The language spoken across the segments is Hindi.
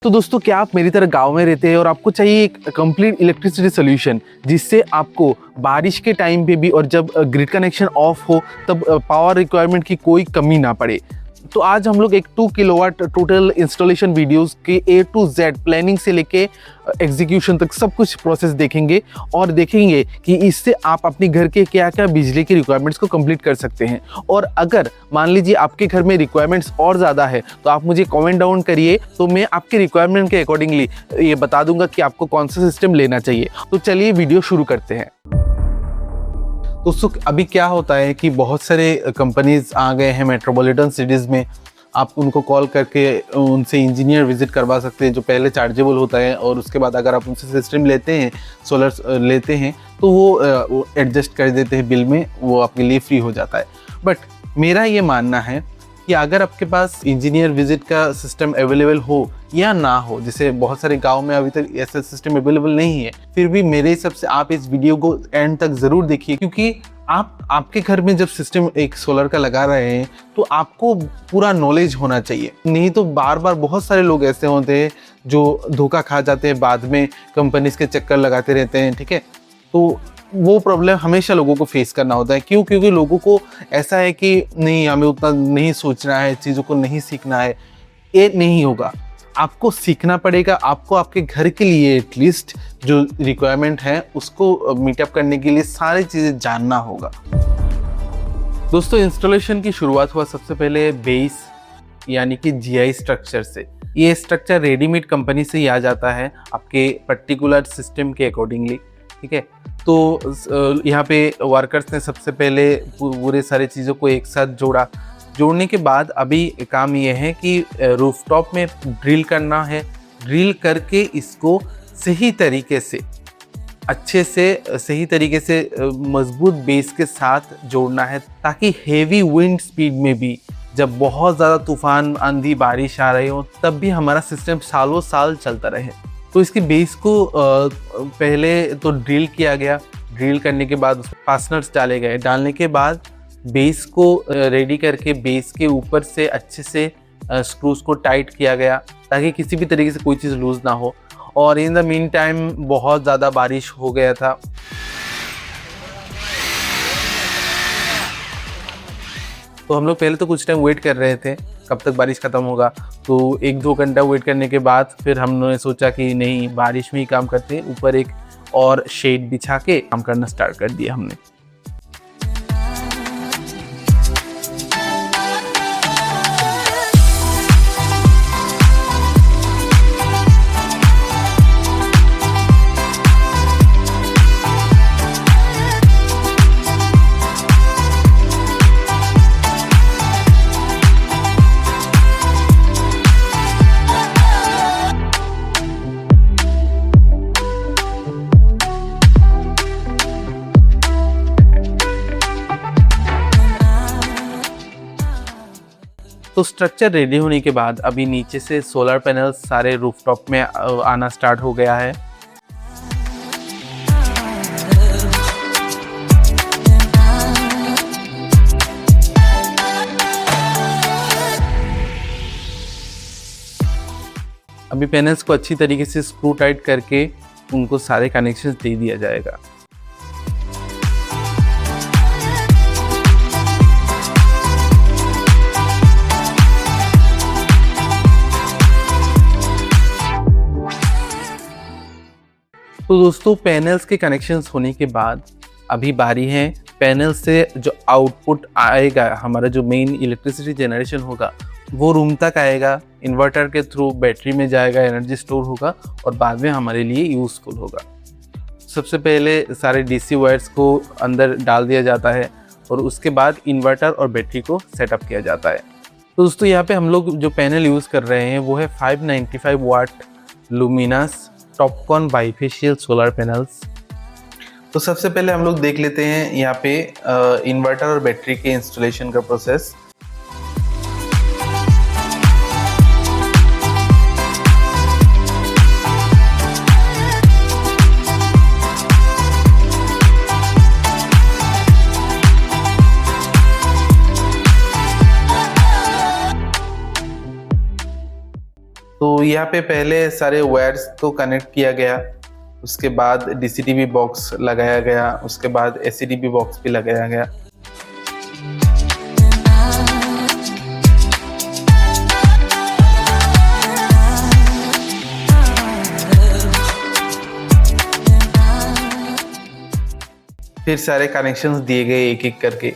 तो दोस्तों, क्या आप मेरी तरह गांव में रहते हैं और आपको चाहिए एक कंप्लीट इलेक्ट्रिसिटी सोल्यूशन जिससे आपको बारिश के टाइम पे भी और जब ग्रिड कनेक्शन ऑफ हो तब पावर रिक्वायरमेंट की कोई कमी ना पड़े। तो आज हम लोग एक 2 किलोवाट टोटल इंस्टॉलेशन वीडियोस के A to Z प्लानिंग से लेके एग्जीक्यूशन तक सब कुछ प्रोसेस देखेंगे और देखेंगे कि इससे आप अपने घर के क्या क्या बिजली की रिक्वायरमेंट्स को कंप्लीट कर सकते हैं। और अगर मान लीजिए आपके घर में रिक्वायरमेंट्स और ज़्यादा है तो आप मुझे कमेंट डाउन करिए, तो मैं आपके रिक्वायरमेंट के अकॉर्डिंगली ये बता दूंगा कि आपको कौन सा सिस्टम लेना चाहिए। तो चलिए वीडियो शुरू करते हैं। दोस्तों, अभी क्या होता है कि बहुत सारे कंपनीज आ गए हैं मेट्रोपॉलिटन सिटीज़ में। आप उनको कॉल करके उनसे इंजीनियर विजिट करवा सकते हैं जो पहले चार्जेबल होता है, और उसके बाद अगर आप उनसे सिस्टम लेते हैं, सोलर लेते हैं, तो वो एडजस्ट कर देते हैं बिल में, वो आपके लिए फ्री हो जाता है। बट मेरा ये मानना है कि अगर आपके पास इंजीनियर विजिट का सिस्टम अवेलेबल हो या ना हो, जैसे बहुत सारे गांव में अभी तक ऐसा सिस्टम अवेलेबल नहीं है, फिर भी मेरे हिसाब से आप इस वीडियो को एंड तक ज़रूर देखिए, क्योंकि आपके घर में जब सिस्टम एक सोलर का लगा रहे हैं तो आपको पूरा नॉलेज होना चाहिए। नहीं तो बार बार बहुत सारे लोग ऐसे होते हैं जो धोखा खा जाते हैं, बाद में कंपनीज के चक्कर लगाते रहते हैं। ठीक है, तो वो प्रॉब्लम हमेशा लोगों को फेस करना होता है। क्यों? क्योंकि लोगों को ऐसा है कि नहीं, हमें उतना नहीं सोचना है, चीज़ों को नहीं सीखना है। ये नहीं होगा, आपको सीखना पड़ेगा। आपको आपके घर के लिए एटलीस्ट जो रिक्वायरमेंट है उसको मीटअप करने के लिए सारी चीज़ें जानना होगा। दोस्तों, इंस्टॉलेशन की शुरुआत हुआ सबसे पहले बेस यानी कि जीआई स्ट्रक्चर से। ये स्ट्रक्चर रेडीमेड कंपनी से ही आ जाता है आपके पर्टिकुलर सिस्टम के अकॉर्डिंगली। ठीक है, तो यहाँ पे वर्कर्स ने सबसे पहले पूरे सारे चीज़ों को एक साथ जोड़ने के बाद अभी काम ये है कि रूफटॉप में ड्रिल करना है। ड्रिल करके इसको सही तरीके से, अच्छे से, सही तरीके से मजबूत बेस के साथ जोड़ना है, ताकि हेवी विंड स्पीड में भी, जब बहुत ज़्यादा तूफान, आंधी, बारिश आ रही हो, तब भी हमारा सिस्टम सालों साल चलता रहे। तो इसकी बेस को पहले तो ड्रिल किया गया। ड्रिल करने के बाद उसमें फास्टनर्स डाले गए। डालने के बाद बेस को रेडी करके बेस के ऊपर से अच्छे से स्क्रूज को टाइट किया गया, ताकि किसी भी तरीके से कोई चीज़ लूज़ ना हो। और इन द मीन टाइम बहुत ज़्यादा बारिश हो गया था। तो हम लोग पहले तो कुछ टाइम वेट कर रहे थे कब तक बारिश ख़त्म होगा। तो 1-2 घंटा वेट करने के बाद फिर हमने सोचा कि नहीं, बारिश में ही काम करते हैं। ऊपर एक और शेड बिछा के काम करना स्टार्ट कर दिया हमने। तो स्ट्रक्चर रेडी होने के बाद अभी नीचे से सोलर पैनल सारे रूफटॉप में आना स्टार्ट हो गया है। अभी पैनल्स को अच्छी तरीके से स्क्रू टाइट करके उनको सारे कनेक्शंस दे दिया जाएगा। तो दोस्तों, पैनल्स के कनेक्शंस होने के बाद अभी बारी है पैनल से जो आउटपुट आएगा, हमारा जो मेन इलेक्ट्रिसिटी जनरेशन होगा वो रूम तक आएगा, इन्वर्टर के थ्रू बैटरी में जाएगा, एनर्जी स्टोर होगा और बाद में हमारे लिए यूज़फुल होगा। सबसे पहले सारे डीसी वायर्स को अंदर डाल दिया जाता है और उसके बाद इन्वर्टर और बैटरी को सेटअप किया जाता है। तो दोस्तों, यहाँ पे हम लोग जो पैनल यूज़ कर रहे हैं वो है 595 watt Luminous TOPCon bifacial solar panels. तो सबसे पहले हम लोग देख लेते हैं यहाँ पे इन्वर्टर और बैटरी के इंस्टॉलेशन का प्रोसेस। तो यहाँ पे पहले सारे वायर्स को कनेक्ट किया गया, उसके बाद डीसीटीवी बॉक्स लगाया गया, उसके बाद एससीटीवी बॉक्स भी लगाया गया। फिर सारे कनेक्शंस दिए गए एक एक करके।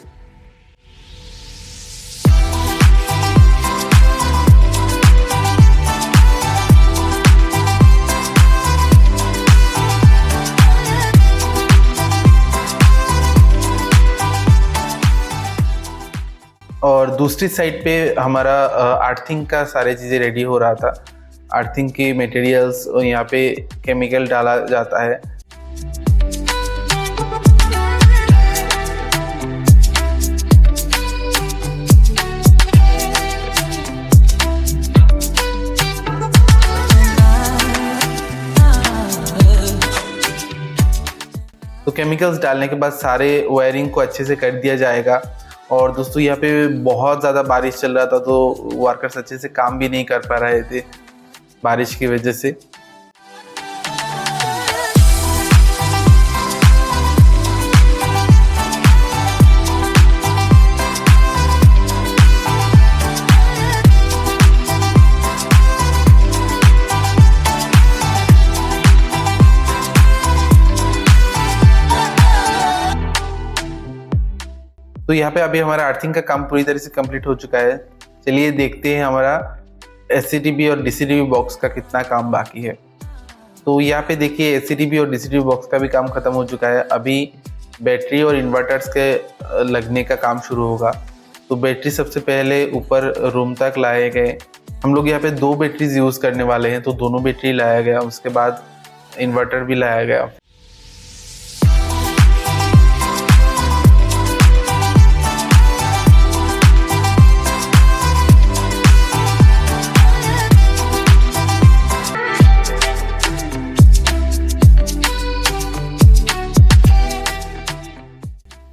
और दूसरी साइड पे हमारा अर्थिंग का सारे चीज़ें रेडी हो रहा था। अर्थिंग के मटेरियल्स और यहाँ पे केमिकल डाला जाता है। तो केमिकल्स डालने के बाद सारे वायरिंग को अच्छे से कर दिया जाएगा। और दोस्तों यहाँ पे बहुत ज़्यादा बारिश चल रहा था, तो वर्कर्स अच्छे से काम भी नहीं कर पा रहे थे बारिश की वजह से। तो यहाँ पे अभी हमारा अर्थिंग का काम पूरी तरह से कंप्लीट हो चुका है। चलिए देखते हैं हमारा एससीटीवी और डीसीटीवी बॉक्स का कितना काम बाकी है। तो यहाँ पे देखिए एससीटीवी और डीसीटीवी बॉक्स का भी काम खत्म हो चुका है। अभी बैटरी और इन्वर्टर्स के लगने का काम शुरू होगा। तो बैटरी सबसे पहले ऊपर रूम तक लाए गए। हम लोग यहाँ पे 2 बैटरीज यूज़ करने वाले हैं, तो दोनों बैटरी लाया गया। उसके बाद इन्वर्टर भी लाया गया।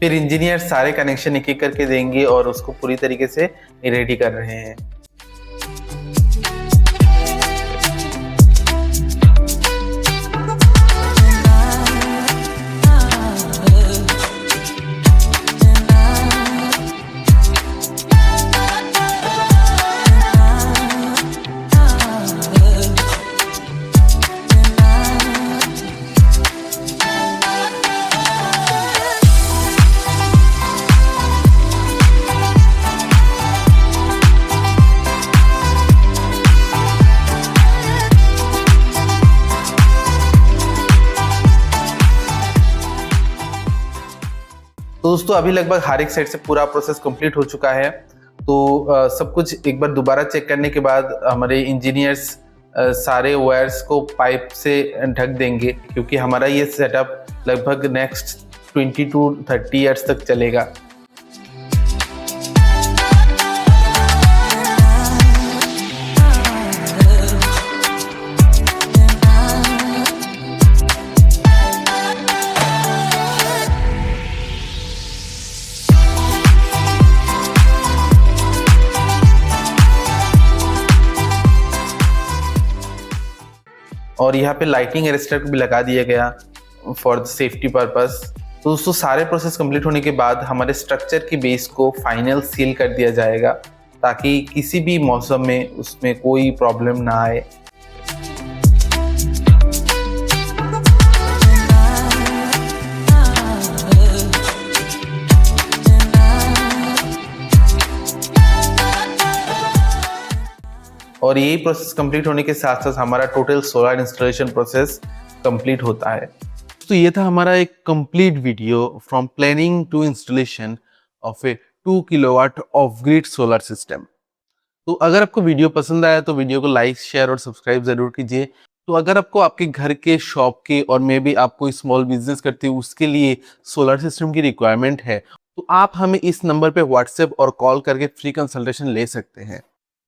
फिर इंजीनियर सारे कनेक्शन एक एक करके देंगे और उसको पूरी तरीके से रेडी कर रहे हैं। तो दोस्तों अभी लगभग हर एक साइड से पूरा प्रोसेस कंप्लीट हो चुका है। तो सब कुछ एक बार दोबारा चेक करने के बाद हमारे इंजीनियर्स सारे वायर्स को पाइप से ढक देंगे, क्योंकि हमारा ये सेटअप लगभग नेक्स्ट 20 to 30 ईयर्स तक चलेगा। और यहाँ पे लाइटिंग अरेस्टर भी लगा दिया गया फॉर द सेफ्टी पर्पस। तो दोस्तों सारे प्रोसेस कंप्लीट होने के बाद हमारे स्ट्रक्चर की बेस को फाइनल सील कर दिया जाएगा, ताकि किसी भी मौसम में उसमें कोई प्रॉब्लम ना आए। और यही प्रोसेस कंप्लीट होने के साथ साथ हमारा total solar installation process complete होता है। तो ये था हमारा एक complete video from planning to installation of a 2 kilowatt off grid solar system. तो अगर आपको वीडियो पसंद आया तो वीडियो को लाइक, शेयर और सब्सक्राइब जरूर कीजिए। तो अगर आपको आपके घर के, शॉप के और मे बी आप कोई स्मॉल बिजनेस करते हो उसके लिए सोलर सिस्टम की रिक्वायरमेंट है, तो आप हमें इस नंबर पे व्हाट्सएप और कॉल करके फ्री कंसल्टेशन ले सकते हैं।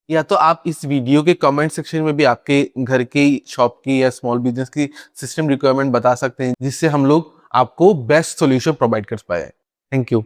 या तो आप इस वीडियो के कमेंट सेक्शन में भी आपके घर की, शॉप की या स्मॉल बिजनेस की सिस्टम रिक्वायरमेंट बता सकते हैं, जिससे हम लोग आपको बेस्ट सॉल्यूशन प्रोवाइड कर पाए। Thank you.